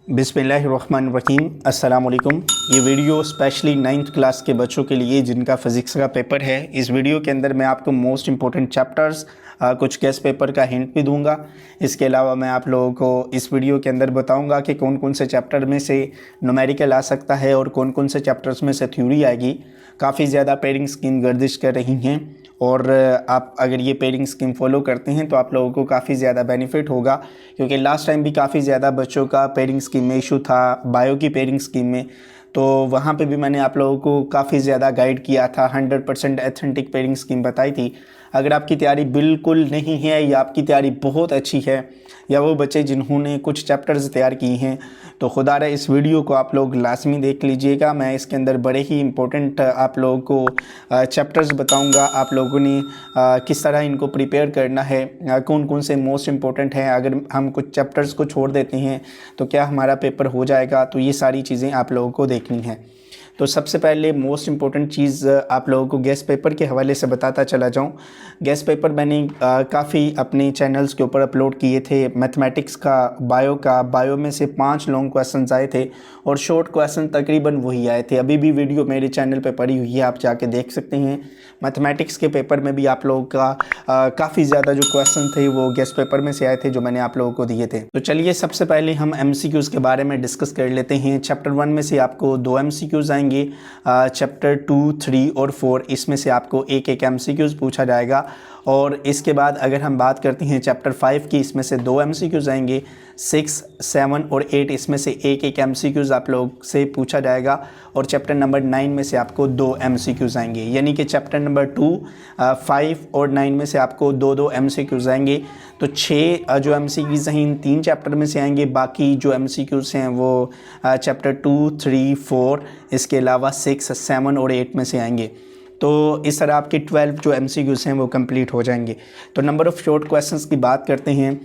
बिस्मिल्लाहिर्रहमानिर्रहीम अस्सलाम वालेकुम। ये वीडियो स्पेशली 9th क्लास के बच्चों के लिए जिनका फ़िज़िक्स का पेपर है। इस वीडियो के अंदर मैं आपको मोस्ट इम्पोर्टेंट चैप्टर्स कुछ गेस्ट पेपर का हिंट भी दूंगा। इसके अलावा मैं आप लोगों को इस वीडियो के अंदर बताऊंगा कि कौन कौन से चैप्टर में से न्यूमेरिकल आ सकता है और कौन कौन से चैप्टर्स में से थ्योरी आएगी। काफ़ी ज़्यादा पेयरिंग स्कीम गर्दिश कर रही हैं और आप अगर ये पेयरिंग स्कीम फॉलो करते हैं तो आप लोगों को काफ़ी ज़्यादा बेनिफिट होगा, क्योंकि लास्ट टाइम भी काफ़ी ज़्यादा बच्चों का पेयरिंग स्कीम में इशू था, बायो की पेयरिंग स्कीम में। तो वहाँ पे भी मैंने आप लोगों को काफ़ी ज़्यादा गाइड किया था, 100% एथेंटिक पेयरिंग स्कीम बताई थी। अगर आपकी तैयारी बिल्कुल नहीं है या आपकी तैयारी बहुत अच्छी है, या वो बच्चे जिन्होंने कुछ चैप्टर्स तैयार किए हैं, तो खुदा रहे इस वीडियो को आप लोग लाजमी देख लीजिएगा। मैं इसके अंदर बड़े ही इम्पोर्टेंट आप लोगों को चैप्टर्स बताऊंगा। आप लोगों ने किस तरह इनको प्रिपेयर करना है, कौन कौन से मोस्ट इम्पोर्टेंट हैं। अगर हम कुछ चैप्टर्स को छोड़ देते हैं तो क्या हमारा पेपर हो जाएगा, तो ये सारी चीज़ें आप लोगों को देखनी है। तो सबसे पहले मोस्ट इम्पोर्टेंट चीज़ आप लोगों को गेस्ट पेपर के हवाले से बताता चला जाऊं। गेस्ट पेपर मैंने काफ़ी अपने चैनल्स के ऊपर अपलोड किए थे। मैथमेटिक्स का, बायो में से 5 लॉन्ग क्वेश्चंस आए थे और शॉर्ट क्वेश्चन तकरीबन वही आए थे। अभी भी वीडियो मेरे चैनल पे पड़ी हुई है, आप जाके देख सकते हैं। मैथमेटिक्स के पेपर में भी आप लोगों का काफ़ी ज़्यादा जो क्वेश्चन थे वो गेस्ट पेपर में से आए थे, जो मैंने आप लोगों को दिए थे। तो चलिए सबसे पहले हम MCQs के बारे में डिस्कस कर लेते हैं। चैप्टर 1 में से आपको 2 MCQs आएंगे। चैप्टर 2, 3 और 4 इसमें से आपको एक एक MCQs पूछा जाएगा। और इसके बाद अगर हम बात करते हैं चैप्टर 5 की, इसमें से 2 MCQs आएंगे। 6, 7 और 8 इसमें से एक एक MCQs आप लोग से पूछा जाएगा। और चैप्टर नंबर 9 में से आपको 2 MCQs आएंगे, यानी कि चैप्टर नंबर 2, 5 और 9 में से आपको 2 MCQs आएंगे। तो 6 जो MCQs हैं इन 3 चैप्टर में से आएंगे। बाकी जो MCQs हैं वो चैप्टर 2, 3, 4 इसके अलावा 6, 7 और 8 में से आएंगे। तो इस तरह आपके 12 जो MCQs हैं वो कंप्लीट हो जाएंगे। तो नंबर ऑफ़ शॉर्ट क्वेश्चंस की बात करते हैं।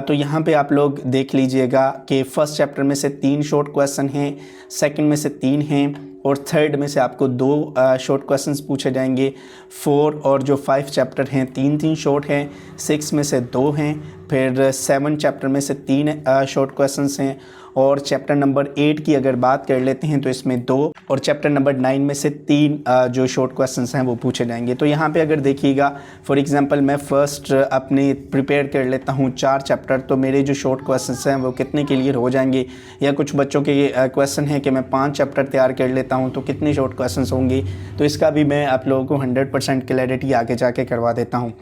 तो यहाँ पे आप लोग देख लीजिएगा कि फर्स्ट चैप्टर में से 3 शॉर्ट क्वेश्चन हैं, सेकंड में से 3 हैं और थर्ड में से आपको 2 शॉर्ट क्वेश्चंस पूछे जाएंगे। 4 और जो 5 चैप्टर हैं 3 शॉर्ट हैं, 6 में से 2 हैं, फिर 7 चैप्टर में से 3 शॉर्ट क्वेश्चंस हैं। और चैप्टर नंबर 8 की अगर बात कर लेते हैं तो इसमें 2 और चैप्टर नंबर 9 में से 3 जो शॉर्ट क्वेश्चंस हैं वो पूछे जाएंगे। तो यहाँ पे अगर देखिएगा, फॉर एग्जांपल मैं फ़र्स्ट अपने प्रिपेयर कर लेता हूँ 4 चैप्टर, तो मेरे जो शॉर्ट क्वेश्चंस हैं वो कितने क्लियर हो जाएंगे। या कुछ बच्चों के क्वेश्चन है कि मैं 5 चैप्टर तैयार कर लेता हूँ तो कितने शॉर्ट क्वेश्चंस होंगे। तो इसका भी मैं आप लोगों को 100% क्लैरिटी आगे जाके करवा देता हूँ।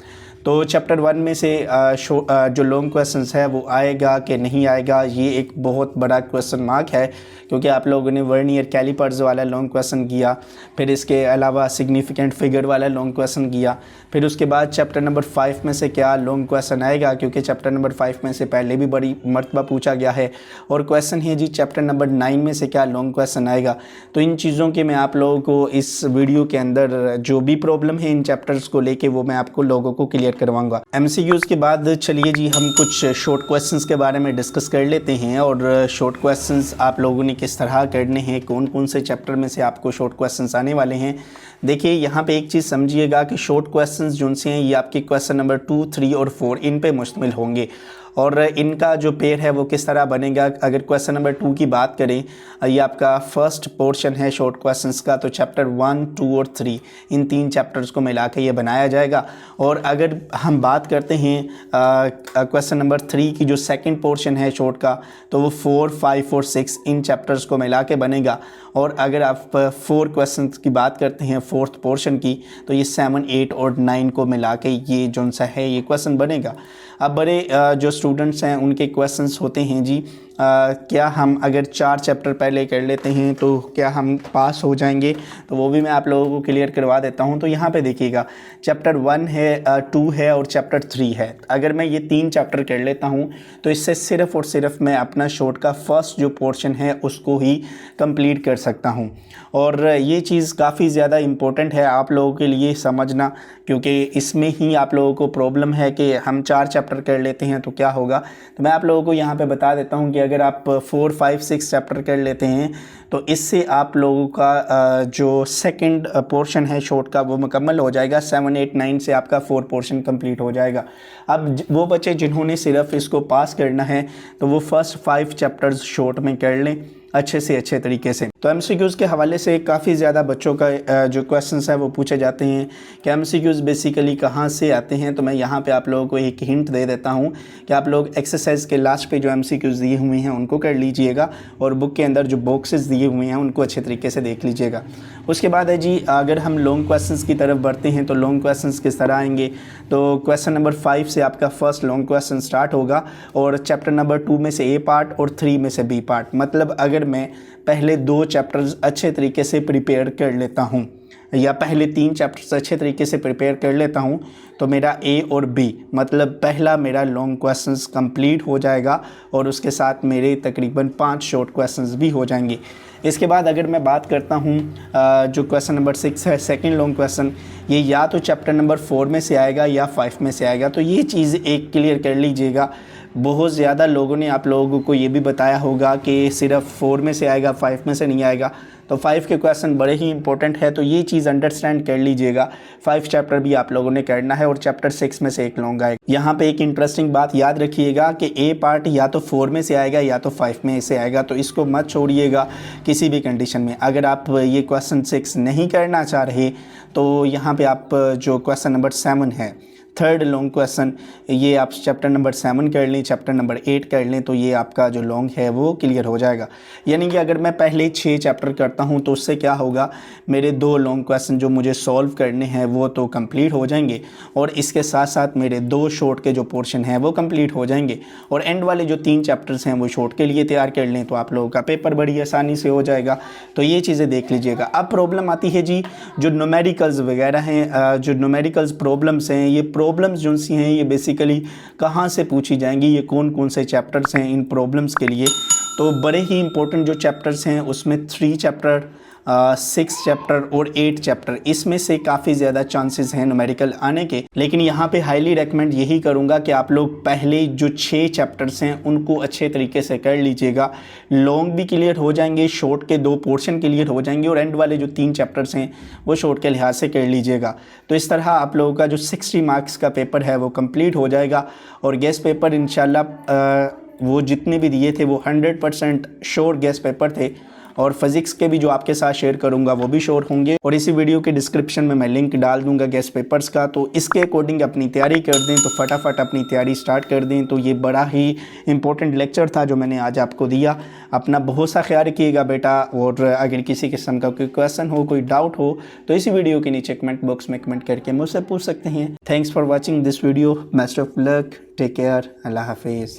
तो चैप्टर 1 में से जो लॉन्ग क्वेश्चंस है वो आएगा कि नहीं आएगा, ये एक बहुत बड़ा क्वेश्चन मार्क है, क्योंकि आप लोगों ने वर्नियर कैलिपर्स वाला लॉन्ग क्वेश्चन किया, फिर इसके अलावा सिग्निफिकेंट फिगर वाला लॉन्ग क्वेश्चन किया। फिर उसके बाद चैप्टर नंबर 5 में से क्या लॉन्ग क्वेश्चन आएगा, क्योंकि चैप्टर नंबर 5 में से पहले भी बड़ी मरतबा पूछा गया है। और क्वेश्चन है जी चैप्टर नंबर 9 में से क्या लॉन्ग क्वेश्चन आएगा। तो इन चीज़ों के मैं आप लोगों को इस वीडियो के अंदर जो भी प्रॉब्लम है इन चैप्टर्स को लेके वो मैं आपको लोगों को क्लियर करवाऊंगा। MCQs के बाद चलिए जी हम कुछ शॉर्ट क्वेश्चंस के बारे में डिस्कस कर लेते हैं। और शॉर्ट क्वेश्चंस आप लोगों ने किस तरह करने हैं, कौन कौन से चैप्टर में से आपको शॉर्ट क्वेश्चंस आने वाले हैं। देखिए यहाँ पे एक चीज़ समझिएगा कि शॉर्ट क्वेश्चंस जो से हैं ये आपके क्वेश्चन नंबर 2, 3 और 4 इन पे मुश्तमिल होंगे। और इनका जो पेयर है वो किस तरह बनेगा। अगर क्वेश्चन नंबर 2 की बात करें, ये आपका फर्स्ट पोर्शन है शॉर्ट क्वेश्चंस का, तो चैप्टर 1, 2 और 3 इन 3 चैप्टर्स को मिला के ये बनाया जाएगा। और अगर हम बात करते हैं क्वेश्चन नंबर 3 की जो सेकंड पोर्शन है शॉर्ट का, तो वो 4, 5 और 6 इन चैप्टर्स को मिला के बनेगा। और अगर आप 4 क्वेश्चंस की बात करते हैं फोर्थ पोर्शन की, तो ये 7, 8 और 9 को मिला के ये जो सा है ये क्वेश्चन बनेगा। अब बड़े जो स्टूडेंट्स हैं उनके क्वेश्चंस होते हैं जी क्या हम अगर 4 चैप्टर पहले कर लेते हैं तो क्या हम पास हो जाएंगे, तो वो भी मैं आप लोगों को क्लियर करवा देता हूं। तो यहाँ पे देखिएगा चैप्टर 1 है, 2 है और चैप्टर 3 है। अगर मैं ये 3 चैप्टर कर लेता हूं तो इससे सिर्फ़ और सिर्फ मैं अपना शॉर्ट का फर्स्ट जो पोर्शन है उसको ही कंप्लीट कर सकता हूं। और ये चीज़ काफ़ी ज़्यादा इम्पोर्टेंट है आप लोगों के लिए समझना, क्योंकि इसमें ही आप लोगों को प्रॉब्लम है कि हम 4 चैप्टर कर लेते हैं तो क्या होगा। तो मैं आप लोगों को यहाँ पे बता देता हूँ कि अगर आप 4, 5, 6 चैप्टर कर लेते हैं तो इससे आप लोगों का जो सेकंड पोर्शन है शॉर्ट का वो मुकम्मल हो जाएगा। 7, 8, 9 से आपका 4 पोर्शन कंप्लीट हो जाएगा। अब वो बच्चे जिन्होंने सिर्फ इसको पास करना है तो वो फर्स्ट 5 चैप्टर्स शॉर्ट में कर लें अच्छे से अच्छे तरीके से। तो एमसीक्यूज़ के हवाले से काफ़ी ज़्यादा बच्चों का जो क्वेश्चंस है वो पूछे जाते हैं कि एमसीक्यूज़ बेसिकली कहाँ से आते हैं। तो मैं यहाँ पे आप लोगों को एक हिंट दे देता हूँ कि आप लोग एक्सरसाइज के लास्ट पे जो एमसीक्यूज़ दिए हुए हैं उनको कर लीजिएगा और बुक के अंदर जो बॉक्सेस दिए हुए हैं उनको अच्छे तरीके से देख लीजिएगा। उसके बाद है जी, अगर हम लॉन्ग क्वेश्चंस की तरफ बढ़ते हैं तो लॉन्ग क्वेश्चंस किस तरह आएंगे। तो क्वेश्चन नंबर 5 से आपका फर्स्ट लॉन्ग क्वेश्चन स्टार्ट होगा और चैप्टर नंबर 2 में से ए पार्ट और 3 में से बी पार्ट। मतलब अगर मैं पहले 2 चैप्टर्स अच्छे तरीके से प्रिपेयर कर लेता हूँ या पहले 3 चैप्टर्स अच्छे तरीके से प्रिपेयर कर लेता हूँ तो मेरा ए और बी मतलब पहला मेरा लॉन्ग क्वेश्चंस कंप्लीट हो जाएगा और उसके साथ मेरे तकरीबन 5 शॉर्ट क्वेश्चंस भी हो जाएंगे। इसके बाद अगर मैं बात करता हूँ जो क्वेश्चन नंबर 6 है सेकंड लॉन्ग क्वेश्चन, ये या तो चैप्टर नंबर 4 में से आएगा या 5 में से आएगा। तो ये चीज़ एक क्लियर कर लीजिएगा। बहुत ज़्यादा लोगों ने आप लोगों को ये भी बताया होगा कि सिर्फ 4 में से आएगा 5 में से नहीं आएगा। तो 5 के क्वेश्चन बड़े ही इंपॉर्टेंट है, तो ये चीज़ अंडरस्टैंड कर लीजिएगा। 5 चैप्टर भी आप लोगों ने करना है और चैप्टर 6 में से एक लॉन्ग आएगा। यहाँ पे एक इंटरेस्टिंग बात याद रखिएगा कि ए पार्ट या तो 4 में से आएगा या तो 5 में से आएगा, तो इसको मत छोड़िएगा किसी भी कंडीशन में। अगर आप ये क्वेश्चन 6 नहीं करना चाह रहे तो यहाँ पे आप जो क्वेश्चन नंबर 7 है थर्ड लॉन्ग क्वेश्चन, ये आप चैप्टर नंबर 7 कर लें, चैप्टर नंबर 8 कर लें तो ये आपका जो लॉन्ग है वो क्लियर हो जाएगा। यानी कि अगर मैं पहले 6 चैप्टर करता हूँ तो उससे क्या होगा, मेरे 2 लॉन्ग क्वेश्चन जो मुझे सॉल्व करने हैं वो तो कंप्लीट हो जाएंगे और इसके साथ साथ मेरे 2 शॉर्ट के जो पोर्शन हैं वो कंप्लीट हो जाएंगे और एंड वाले जो 3 चैप्टर्स हैं वो शॉर्ट के लिए तैयार कर लें तो आप लोगों का पेपर बड़ी आसानी से हो जाएगा। तो ये चीज़ें देख लीजिएगा। अब प्रॉब्लम आती है जी, जो न्यूमेरिकल्स वगैरह हैं, जो न्यूमेरिकल्स प्रॉब्लम्स हैं, ये प्रॉब्लम्स जो सी हैं ये बेसिकली कहाँ से पूछी जाएंगी, ये कौन कौन से चैप्टर्स हैं इन प्रॉब्लम्स के लिए। तो बड़े ही इंपॉर्टेंट जो चैप्टर्स हैं उसमें 3 चैप्टर, 6 चैप्टर और 8 चैप्टर, इसमें से काफ़ी ज़्यादा चांसेस हैं न्यूमेरिकल आने के। लेकिन यहाँ पे हाईली रेकमेंड यही करूँगा कि आप लोग पहले जो 6 चैप्टर्स हैं उनको अच्छे तरीके से कर लीजिएगा। लॉन्ग भी क्लियर हो जाएंगे, शॉर्ट के 2 पोर्शन क्लियर हो जाएंगे और एंड वाले जो 3 चैप्टर्स हैं वो शॉर्ट के लिहाज से कर लीजिएगा। तो इस तरह आप लोगों का जो 60 मार्क्स का पेपर है वो कंप्लीट हो जाएगा और गेस्ट पेपर इंशाल्लाह वो जितने भी दिए थे वो 100% श्योर गेस्ट पेपर थे और फिजिक्स के भी जो आपके साथ शेयर करूंगा वो भी श्योर होंगे और इसी वीडियो के डिस्क्रिप्शन में मैं लिंक डाल दूंगा गेस्ट पेपर्स का। तो इसके अकॉर्डिंग अपनी तैयारी कर दें, तो फटाफट अपनी तैयारी स्टार्ट कर दें। तो ये बड़ा ही इंपॉर्टेंट लेक्चर था जो मैंने आज आपको दिया। अपना बहुत सा ख्याल रखिएगा बेटा, और अगर किसी किस्म का कोई क्वेश्चन हो, कोई डाउट हो तो इसी वीडियो के नीचे कमेंट बॉक्स में कमेंट करके मुझसे पूछ सकते हैं। Thanks for watching this video, best of luck, take care, अल्लाह हाफिज़।